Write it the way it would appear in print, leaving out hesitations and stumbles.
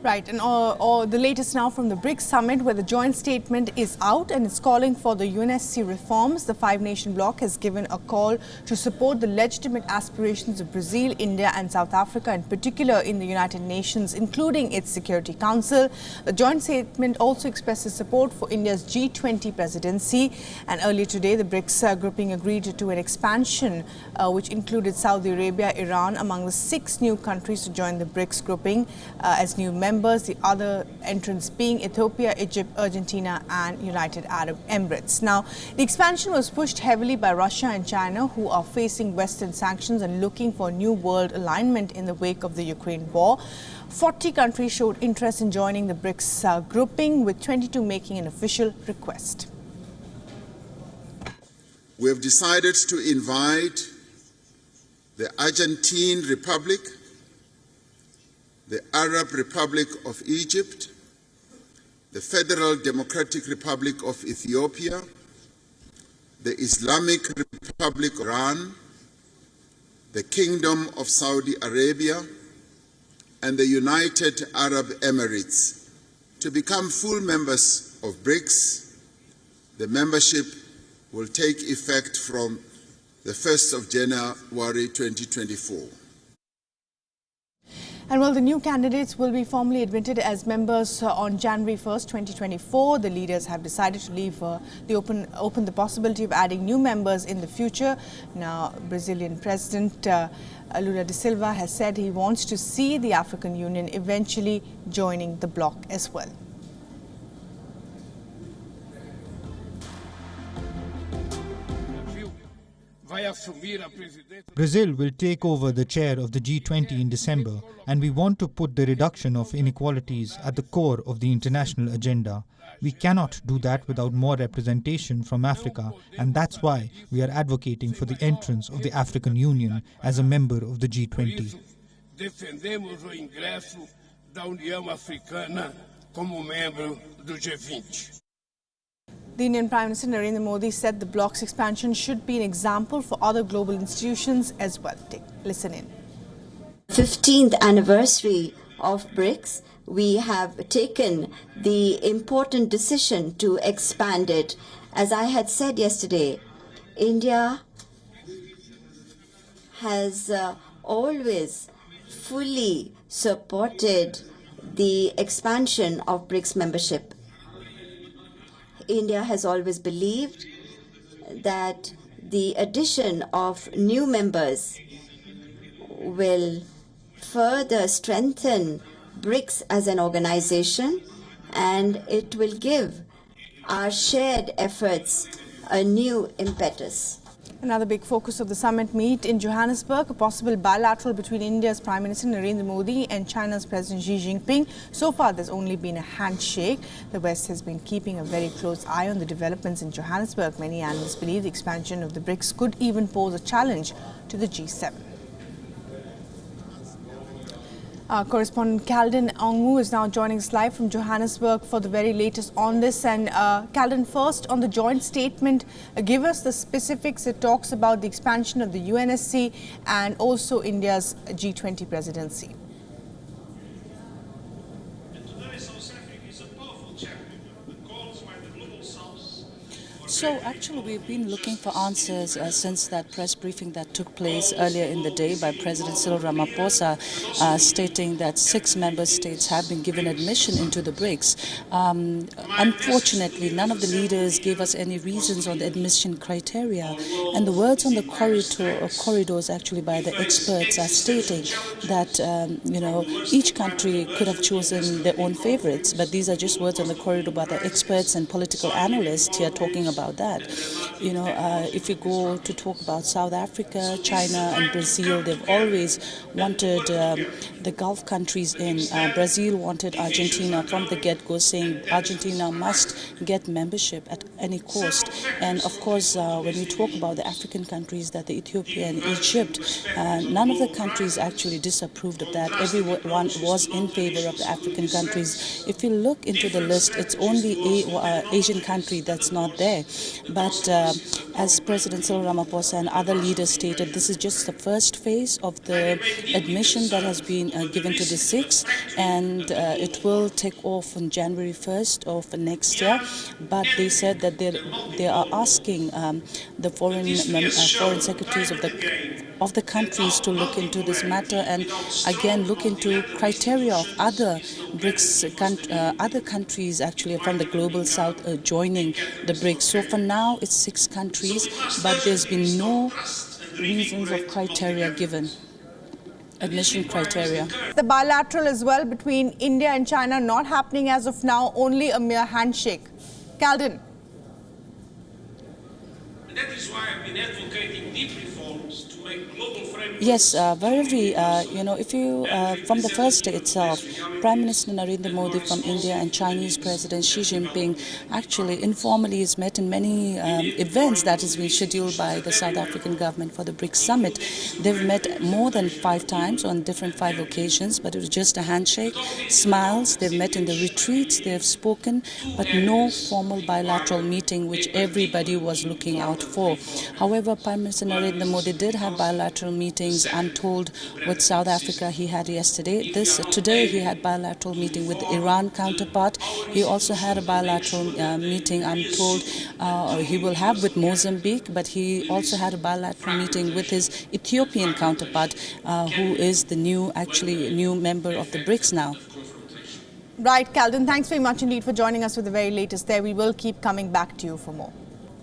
Right, and the latest now from the BRICS summit, where the joint statement is out and it's calling for the UNSC reforms. The five-nation bloc has given a call to support the legitimate aspirations of Brazil, India and South Africa, in particular in the United Nations, including its Security Council. The joint statement also expresses support for India's G20 presidency. And earlier today, the BRICS grouping agreed to an expansion which included Saudi Arabia, Iran, among the 6 new countries to join the BRICS grouping as new members. The other entrants being Ethiopia, Egypt, Argentina and United Arab Emirates. Now, the expansion was pushed heavily by Russia and China, who are facing Western sanctions and looking for new world alignment in the wake of the Ukraine war. 40 countries showed interest in joining the BRICS grouping, with 22 making an official request. We have decided to invite the Argentine Republic, the Arab Republic of Egypt, the Federal Democratic Republic of Ethiopia, the Islamic Republic of Iran, the Kingdom of Saudi Arabia, and the United Arab Emirates to become full members of BRICS. The membership will take effect from the 1st of January 2024. And well, the new candidates will be formally admitted as members on January 1st, 2024. The leaders have decided to leave open the possibility of adding new members in the future. Now, Brazilian President Lula da Silva has said he wants to see the African Union eventually joining the bloc as well. Brazil will take over the chair of the G20 in December, and we want to put the reduction of inequalities at the core of the international agenda. We cannot do that without more representation from Africa, and that's why we are advocating for the entrance of the African Union as a member of the G20. Defendemos o ingresso da União Africana como membro do G20. The Indian Prime Minister Narendra Modi said the bloc's expansion should be an example for other global institutions as well. Listen in. 15th anniversary of BRICS, we have taken the important decision to expand it. As I had said yesterday, India has always fully supported the expansion of BRICS membership. India has always believed that the addition of new members will further strengthen BRICS as an organization, and it will give our shared efforts a new impetus. Another big focus of the summit meet in Johannesburg, a possible bilateral between India's Prime Minister Narendra Modi and China's President Xi Jinping. So far, there's only been a handshake. The West has been keeping a very close eye on the developments in Johannesburg. Many analysts believe the expansion of the BRICS could even pose a challenge to the G7. Our correspondent Calden Ongu is now joining us live from Johannesburg for the very latest on this. And Calden, first on the joint statement, give us the specifics. It talks about the expansion of the UNSC and also India's G20 presidency. So actually we've been looking for answers since that press briefing that took place earlier in the day by President Cyril Ramaphosa, stating that 6 member states have been given admission into the BRICS. Unfortunately, none of the leaders gave us any reasons on the admission criteria, and the words on the corridors actually by the experts are stating that each country could have chosen their own favorites, but these are just words on the corridor by the experts and political analysts here talking about that. If you go to talk about South Africa, China and Brazil, they've always wanted the Gulf countries in. Brazil wanted Argentina from the get-go, saying Argentina must get membership at any cost. And of course, when we talk about the African countries, that the Ethiopia and Egypt, none of the countries actually disapproved of that. Everyone was in favor of the African countries. If you look into the list, it's only a Asian country that's not there. But as President Cyril Ramaphosa and other leaders stated, this is just the first phase of the admission that has been given to the six, and it will take off on January 1st of next year. But they said that they are asking the foreign secretaries of the countries to look into this matter and again look into criteria of other BRICS other countries actually from the global south joining the BRICS. So for now it's 6 countries, but there's been no reasons of criteria given, admission criteria. The bilateral as well between India and China not happening as of now, only a mere handshake. Calden. That is why I've been advocating deep reforms to make global frameworks. Yes, if you, from the first day itself, Prime Minister Narendra Modi from India and Chinese President Xi Jinping actually informally is met in many events that has been scheduled by the South African government for the BRICS summit. They've met more than 5 times on different 5 occasions, but it was just a handshake, smiles. They've met in the retreats, they've spoken, but no formal bilateral meeting which everybody was looking out for. However, Prime Minister Narendra Modi did have bilateral meetings, I'm told, with South Africa he had yesterday. Today he had bilateral meeting with the Iran counterpart. He also had a bilateral meeting, I'm told, he will have with Mozambique, but he also had a bilateral meeting with his Ethiopian counterpart, who is the new member of the BRICS now. Right, Calden, thanks very much indeed for joining us with the very latest there. We will keep coming back to you for more.